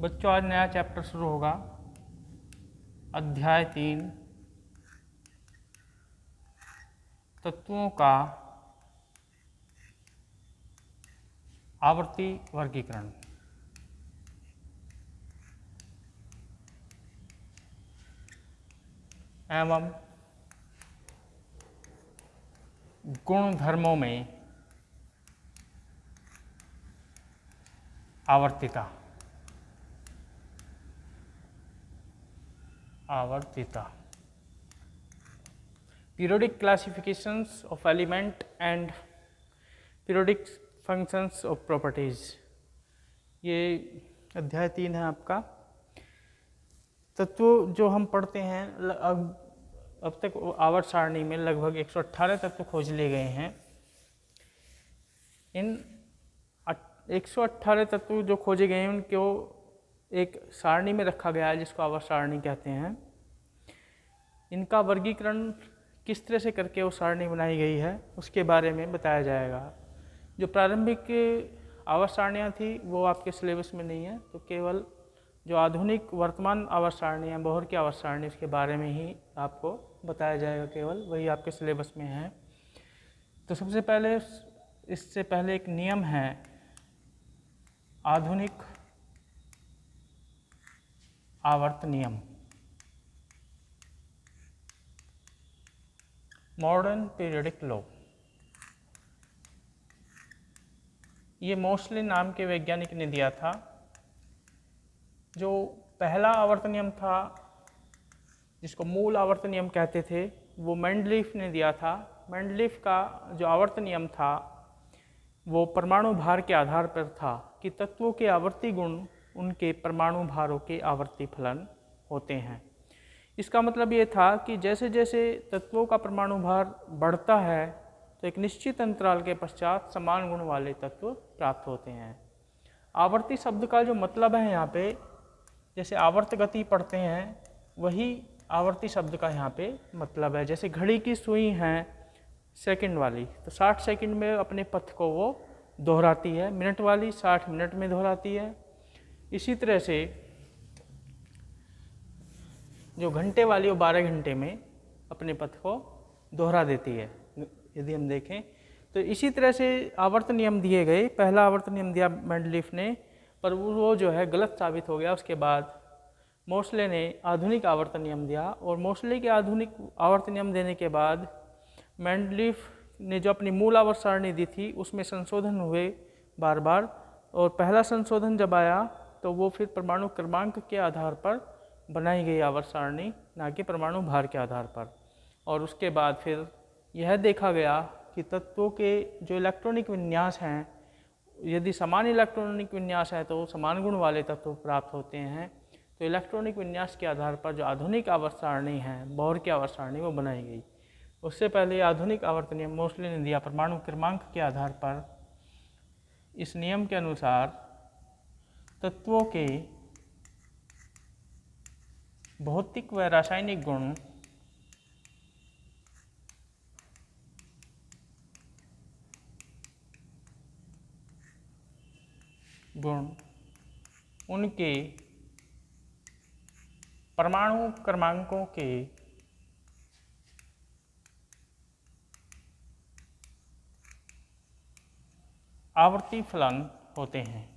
बच्चों आज नया चैप्टर शुरू होगा, अध्याय 3, तत्वों का आवर्ती वर्गीकरण। एवं गुणधर्मों में आवर्तिता। Periodic classifications of element and periodic functions of properties। ये अध्याय 3 है आपका। तत्व जो हम पढ़ते हैं अब तक आवर्त सारणी में लगभग 118 तत्व खोज लिए गए हैं। इन 118 तत्व जो खोजे गए हैं उनको एक सारणी में रखा गया है जिसको आवर्त सारणी कहते हैं। इनका वर्गीकरण किस तरह से करके वो सारणी बनाई गई है उसके बारे में बताया जाएगा। जो प्रारंभिक आवर्त सारणियाँ थी वो आपके सिलेबस में नहीं है, तो केवल जो आधुनिक वर्तमान आवर्त सारणी है, बोहर की आवर्त सारणी, उसके बारे में ही आपको बताया जाएगा, केवल वही आपके सिलेबस में है। तो सबसे पहले इससे पहले एक नियम है, आधुनिक आवर्त नियम, मॉडर्न पीरियडिक लॉ। ये मोस्टली नाम के वैज्ञानिक ने दिया था। जो पहला आवर्त नियम था जिसको मूल आवर्त नियम कहते थे वो मेंडलीफ ने दिया था। मेंडलीफ का जो आवर्त नियम था वो परमाणु भार के आधार पर था कि तत्वों के आवर्ती गुण उनके परमाणु भारों के आवर्ती फलन होते हैं। इसका मतलब ये था कि जैसे जैसे तत्वों का परमाणु भार बढ़ता है तो एक निश्चित अंतराल के पश्चात समान गुण वाले तत्व प्राप्त होते हैं। आवर्ती शब्द का जो मतलब है यहाँ पे, जैसे आवर्त गति पढ़ते हैं वही आवर्ती शब्द का यहाँ पे मतलब है। जैसे घड़ी की सुई है सेकंड वाली, तो 60 सेकंड में अपने पथ को वो दोहराती है। मिनट वाली 60 मिनट में दोहराती है। इसी तरह से जो घंटे वाली वो 12 घंटे में अपने पथ को दोहरा देती है, यदि हम देखें तो। इसी तरह से आवर्त नियम दिए गए। पहला आवर्त नियम दिया मेंडलीफ ने, पर वो जो है गलत साबित हो गया। उसके बाद मोर्सले ने आधुनिक आवर्त नियम दिया, और मोर्सले के आधुनिक आवर्त नियम देने के बाद मेंडलीफ ने जो अपनी मूल आवर्त सारणी दी थी उसमें संशोधन हुए बार बार। और पहला संशोधन जब आया तो वो फिर परमाणु क्रमांक के आधार पर बनाई गई आवर्त सारणी, ना कि परमाणु भार के आधार पर। और उसके बाद फिर यह देखा गया कि तत्वों के जो इलेक्ट्रॉनिक विन्यास हैं, यदि समान इलेक्ट्रॉनिक विन्यास है तो समान गुण वाले तत्व प्राप्त होते हैं। तो इलेक्ट्रॉनिक विन्यास के आधार पर जो आधुनिक आवर्त सारणी है, बोहर की आवर्त सारणी, वो बनाई गई। उससे पहले आधुनिक आवर्त नियम मोस्टली ने दिया परमाणु क्रमांक के आधार पर। इस नियम के अनुसार तत्वों के भौतिक व रासायनिक गुण उनके परमाणु क्रमांकों के आवर्ती फलन होते हैं।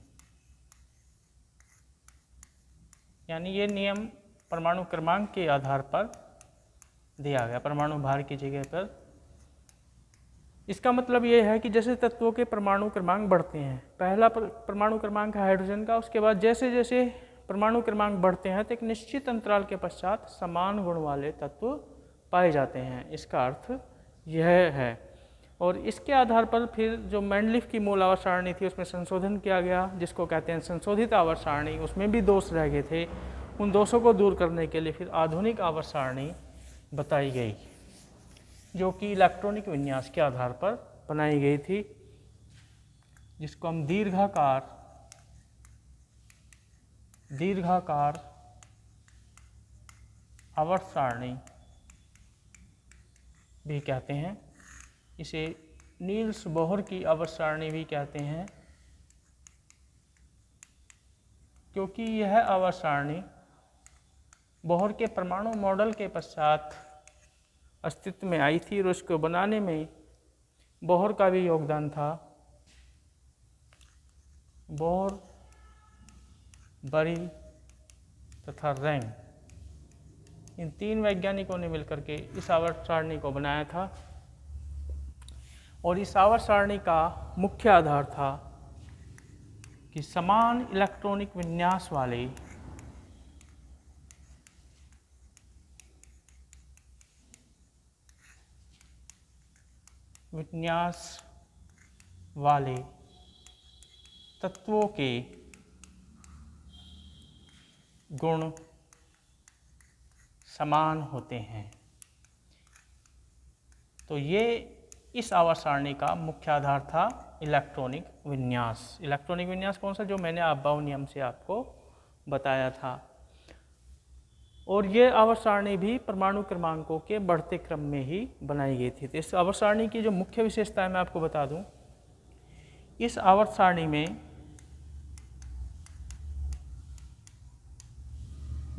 यानी ये नियम परमाणु क्रमांक के आधार पर दिया गया, परमाणु भार की जगह पर। इसका मतलब ये है कि जैसे तत्वों के परमाणु क्रमांक बढ़ते हैं, पहला परमाणु क्रमांक है हाइड्रोजन का, उसके बाद जैसे जैसे परमाणु क्रमांक बढ़ते हैं तो एक निश्चित अंतराल के पश्चात समान गुण वाले तत्व पाए जाते हैं। इसका अर्थ यह है। और इसके आधार पर फिर जो मेंडलीफ की मूल आवर्त सारणी थी उसमें संशोधन किया गया, जिसको कहते हैं संशोधित आवर्त सारणी। उसमें भी दोष रह गए थे, उन दोषों को दूर करने के लिए फिर आधुनिक आवर्त सारणी बताई गई, जो कि इलेक्ट्रॉनिक विन्यास के आधार पर बनाई गई थी, जिसको हम दीर्घाकार आवर्त सारणी भी कहते हैं। इसे नील्स बोहर की आवर्त सारणी भी कहते हैं, क्योंकि यह आवर्त सारणी बोहर के परमाणु मॉडल के पश्चात अस्तित्व में आई थी और उसको बनाने में बोहर का भी योगदान था। बोहर, बरी तथा रैंग, इन तीन वैज्ञानिकों ने मिलकर के इस आवर्त सारणी को बनाया था और इस आवर्त सारणी का मुख्य आधार था कि समान इलेक्ट्रॉनिक विन्यास वाले तत्वों के गुण समान होते हैं। तो ये इस आवर्त सारणी का मुख्य आधार था इलेक्ट्रॉनिक विन्यास। इलेक्ट्रॉनिक विन्यास कौन सा? जो मैंने अबाव नियम से आपको बताया था। और ये आवर्त सारणी भी परमाणु क्रमांकों के बढ़ते क्रम में ही बनाई गई थी। तो इस आवर्त सारणी की जो मुख्य विशेषताएं मैं आपको बता दूं, इस आवर्त सारणी में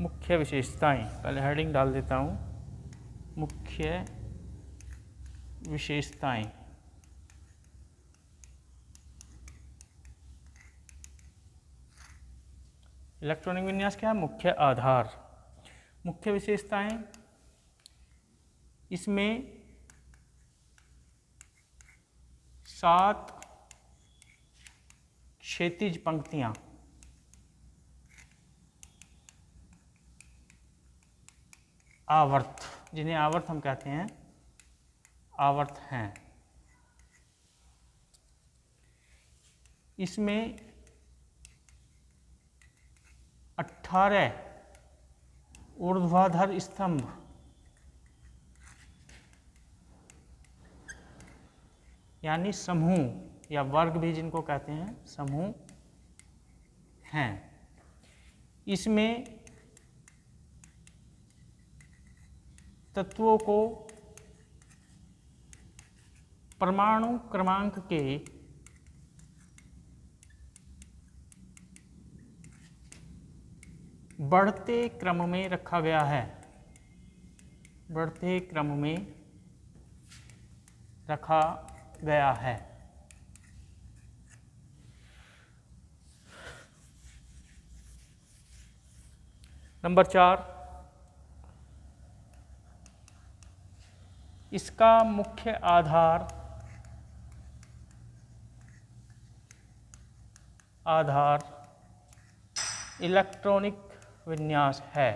मुख्य विशेषताएं, पहले हेडिंग डाल देता हूं, मुख्य विशेषताएं। इलेक्ट्रॉनिक विन्यास क्या है? मुख्य आधार। मुख्य विशेषताएं, इसमें 7 क्षैतिज पंक्तियां, आवर्त, जिन्हें आवर्त हम कहते हैं, आवर्त हैं। इसमें 18 ऊर्ध्वाधर स्तंभ, यानी समूह या वर्ग भी जिनको कहते हैं, समूह हैं। इसमें तत्वों को परमाणु क्रमांक के बढ़ते क्रम में रखा गया है, बढ़ते क्रम में रखा गया है। नंबर 4, इसका मुख्य आधार इलेक्ट्रॉनिक विन्यास है।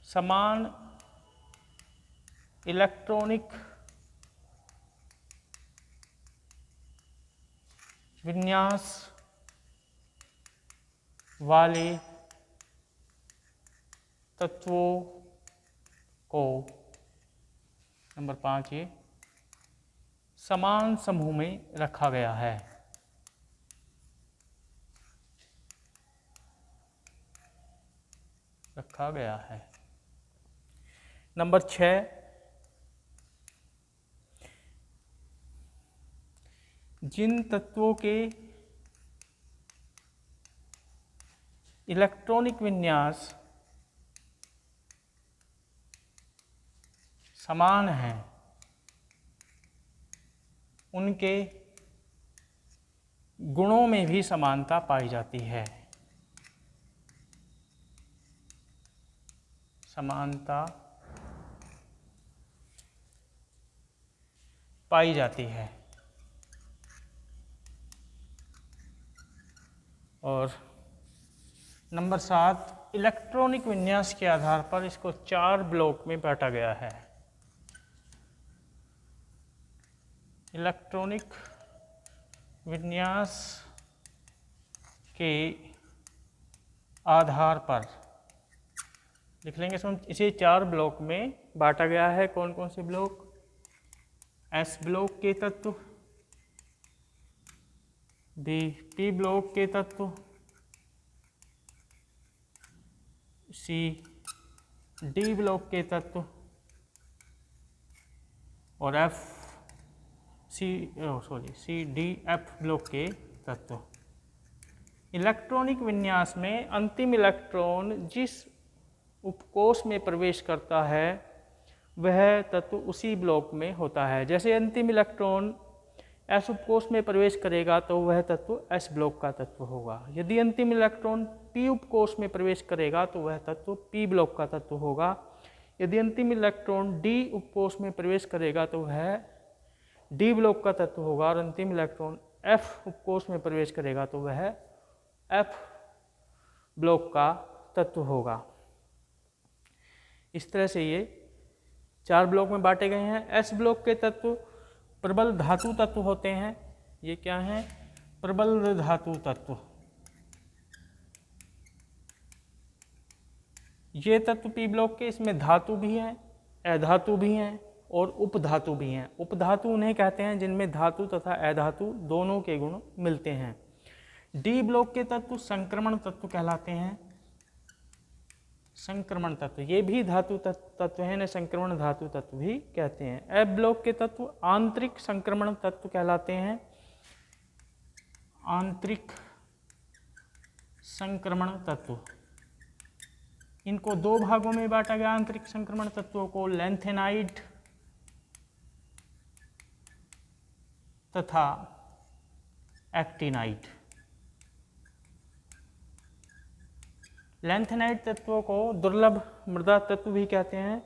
समान इलेक्ट्रॉनिक विन्यास वाले तत्वों को, नंबर 5, ये समान समूह में रखा गया है। रखा गया है। नंबर 6, जिन तत्वों के इलेक्ट्रॉनिक विन्यास समान हैं, उनके गुणों में भी समानता पाई जाती है। समानता पाई जाती है। और नंबर 7, इलेक्ट्रॉनिक विन्यास के आधार पर इसको 4 ब्लॉक में बांटा गया है। इलेक्ट्रॉनिक विन्यास के आधार पर लिख लेंगे इसे 4 ब्लॉक में बांटा गया है। कौन कौन से ब्लॉक? एस ब्लॉक के तत्व, बी पी ब्लॉक के तत्व, सी डी ब्लॉक के तत्व और F C D F block के तत्व। इलेक्ट्रॉनिक विन्यास में अंतिम इलेक्ट्रॉन जिस उपकोष में प्रवेश करता है वह तत्व उसी ब्लॉक में होता है। जैसे अंतिम इलेक्ट्रॉन एस उपकोष में प्रवेश करेगा तो वह तत्व एस ब्लॉक का तत्व होगा। यदि अंतिम इलेक्ट्रॉन पी उपकोष में प्रवेश करेगा तो वह तत्व पी ब्लॉक का तत्व होगा। यदि अंतिम इलेक्ट्रॉन डी उपकोष में प्रवेश करेगा तो वह डी ब्लॉक का तत्व होगा और अंतिम इलेक्ट्रॉन एफ उपकोष में प्रवेश करेगा तो वह एफ ब्लॉक का तत्व होगा। इस तरह से ये 4 ब्लॉक में बांटे गए हैं। एस ब्लॉक के तत्व प्रबल धातु तत्व होते हैं। ये क्या हैं? प्रबल धातु तत्व। ये तत्व पी ब्लॉक के, इसमें धातु भी हैं, अधातु भी हैं और उपधातु भी हैं। उपधातु उन्हें कहते हैं जिनमें धातु तथा अधातु दोनों के गुण मिलते हैं। डी ब्लॉक के तत्व संक्रमण तत्व कहलाते हैं। संक्रमण तत्व, ये भी धातु तत्व हैं, संक्रमण धातु तत्व भी कहते हैं। एफ ब्लॉक के तत्व आंतरिक संक्रमण तत्व कहलाते हैं। आंतरिक संक्रमण तत्व, इनको 2 भागों में बांटा गया आंतरिक संक्रमण तत्वों को, लैंथेनाइड तथा एक्टिनाइड। लैंथेनाइड तत्वों को दुर्लभ मृदा तत्व भी कहते हैं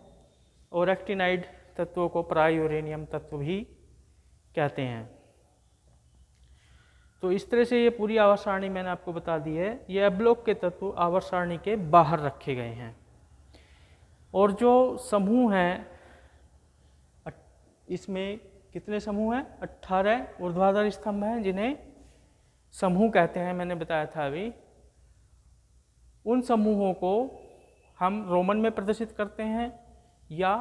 और एक्टिनाइड तत्वों को प्रायूरेनियम तत्व भी कहते हैं। तो इस तरह से ये पूरी आवर्त सारणी मैंने आपको बता दी है। ये ब्लॉक के तत्व आवर्त सारणी के बाहर रखे गए हैं। और जो समूह हैं, इसमें कितने समूह हैं? 18 ऊर्ध्वाधर स्तंभ हैं जिन्हें समूह कहते हैं, मैंने बताया था अभी। उन समूहों को हम रोमन में प्रदर्शित करते हैं या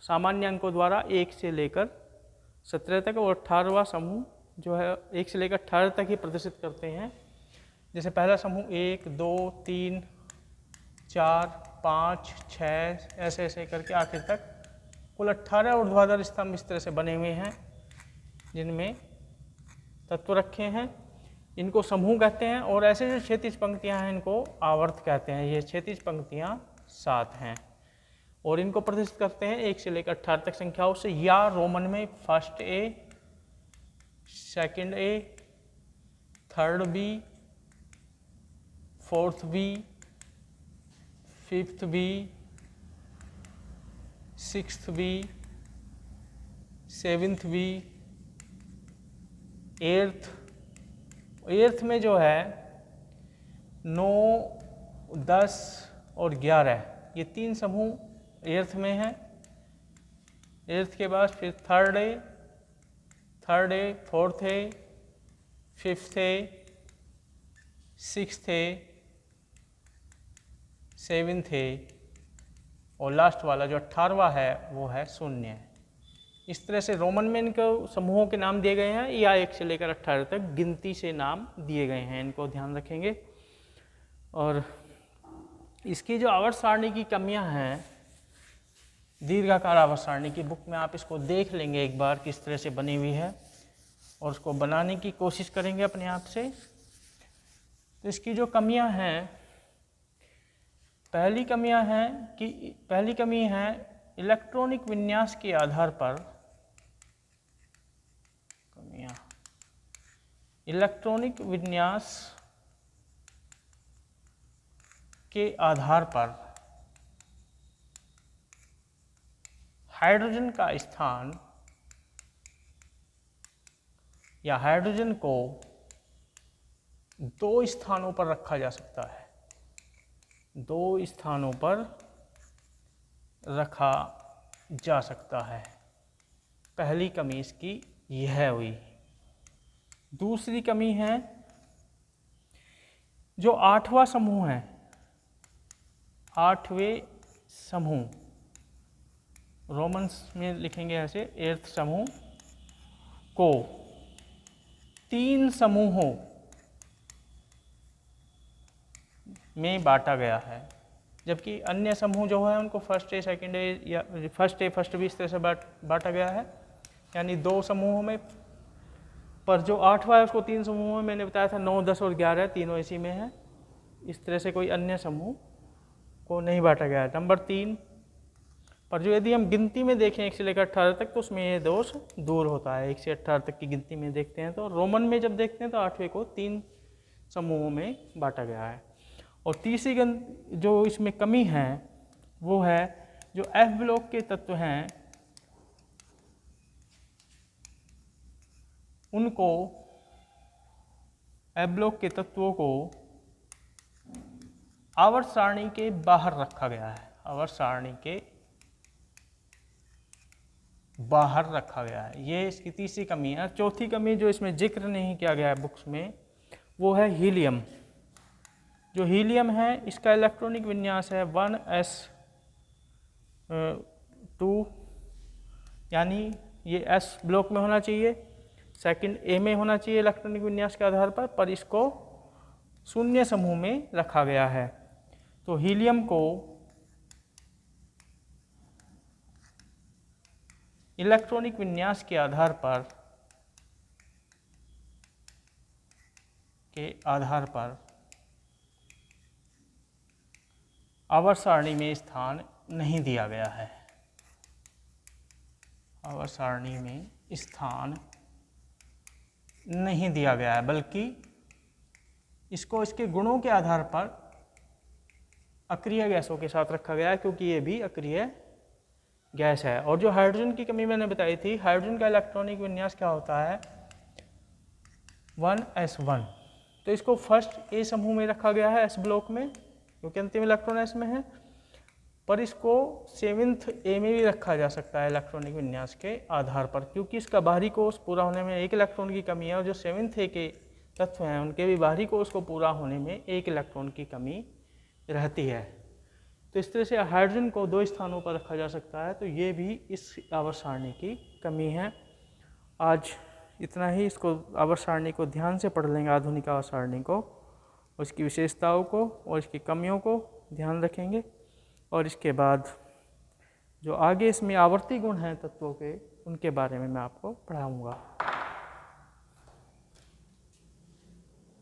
सामान्य अंकों द्वारा 1 से लेकर 17 तक, और 18वां समूह जो है 1 से लेकर 18 तक ही प्रदर्शित करते हैं। जैसे पहला समूह 1, 2, 3, 4, 5, 6 ऐसे ऐसे करके आखिर तक कुल 18 ऊर्ध्वाधर स्तंभ इस तरह से बने हुए हैं जिनमें तत्व रखे हैं। इनको समूह कहते हैं। और ऐसे जो क्षैतिज पंक्तियां हैं इनको आवर्त कहते हैं। ये क्षैतिज पंक्तियां 7 हैं और इनको प्रदर्शित करते हैं 1 से लेकर 18 तक संख्याओं से, या रोमन में first A, second A, third B, fourth B, fifth B, sixth B, seventh B, eighth में जो है 9, 10 और 11 ये 3 समूह एर्थ में हैं। एर्थ के बाद फिर third A, fourth A, fifth A, sixth A, seventh A और लास्ट वाला जो 18वां है वो है शून्य। इस तरह से रोमन में इनको समूहों के नाम दिए गए हैं या 1 से लेकर 18 तक गिनती से नाम दिए गए हैं, इनको ध्यान रखेंगे। और इसकी जो आवर्त सारणी की कमियां हैं, दीर्घाकार आवर्त सारणी की बुक में आप इसको देख लेंगे एक बार किस तरह से बनी हुई है और उसको बनाने की कोशिश करेंगे अपने आप से। तो इसकी जो कमियां हैं, पहली कमी है इलेक्ट्रॉनिक विन्यास के आधार पर, इलेक्ट्रॉनिक विन्यास के आधार पर हाइड्रोजन का स्थान या हाइड्रोजन को 2 स्थानों पर रखा जा सकता है। 2 स्थानों पर रखा जा सकता है। पहली कमी इसकी यह हुई। दूसरी कमी है जो 8वां समूह है, 8वें समूह, रोमन्स में लिखेंगे ऐसे, 8th समूह को 3 समूहों में बांटा गया है, जबकि अन्य समूह जो है उनको फर्स्ट ए, सेकंड ए या फर्स्ट ए, फर्स्ट बी इस तरह से बांटा गया है। यानी 2 समूहों में, पर जो 8वां है उसको 3 समूहों में मैंने बताया था, 9, 10 और 11 तीनों इसी में है। इस तरह से कोई अन्य समूह को नहीं बांटा गया है। नंबर 3 पर जो यदि हम गिनती में देखें 1 से लेकर 18 तक तो उसमें ये दोष दूर होता है। 1 से 18 तक की गिनती में देखते हैं तो रोमन में जब देखते हैं तो 8वें को 3 समूहों में बांटा गया है। और तीसरी जो इसमें कमी है वो है जो एफ ब्लॉक के तत्व हैं उनको, एफ ब्लॉक के तत्वों को आवर्त सारणी के बाहर रखा गया है। आवर्त सारणी के बाहर रखा गया है, ये इसकी तीसरी कमी है। चौथी कमी जो इसमें जिक्र नहीं किया गया है बुक्स में वो है हीलियम। जो हीलियम है इसका इलेक्ट्रॉनिक विन्यास है 1s2, यानी ये s ब्लॉक में होना चाहिए, सेकंड a में होना चाहिए इलेक्ट्रॉनिक विन्यास के आधार पर इसको शून्य समूह में रखा गया है। तो हीलियम को इलेक्ट्रॉनिक विन्यास के आधार पर आवर्त सारणी में स्थान नहीं दिया गया है। आवर्त सारणी में स्थान नहीं दिया गया है, बल्कि इसको इसके गुणों के आधार पर अक्रिय गैसों के साथ रखा गया है, क्योंकि ये भी अक्रिय गैस है। और जो हाइड्रोजन की कमी मैंने बताई थी, हाइड्रोजन का इलेक्ट्रॉनिक विन्यास क्या होता है 1s1, तो इसको फर्स्ट ए समूह में रखा गया है एस ब्लॉक में, क्योंकि अंतिम इलेक्ट्रॉन एस में है, पर इसको 7th ए में भी रखा जा सकता है इलेक्ट्रॉनिक विन्यास के आधार पर, क्योंकि इसका बाहरी कोष पूरा होने में 1 इलेक्ट्रॉन की कमी है और जो 7th ए के तत्व हैं उनके भी बाहरी कोष को पूरा होने में 1 इलेक्ट्रॉन की कमी रहती है। तो इस तरह से हाइड्रोजन को 2 स्थानों पर रखा जा सकता है, तो ये भी इस आवर्त सारणी की कमी है। आज इतना ही, इसको आवर्त सारणी को ध्यान से पढ़ लेंगे, आधुनिक आवर्त सारणी को, उसकी विशेषताओं को और इसकी कमियों को ध्यान रखेंगे, और इसके बाद जो आगे इसमें आवर्ती गुण हैं तत्वों के उनके बारे में मैं आपको पढ़ाऊँगा।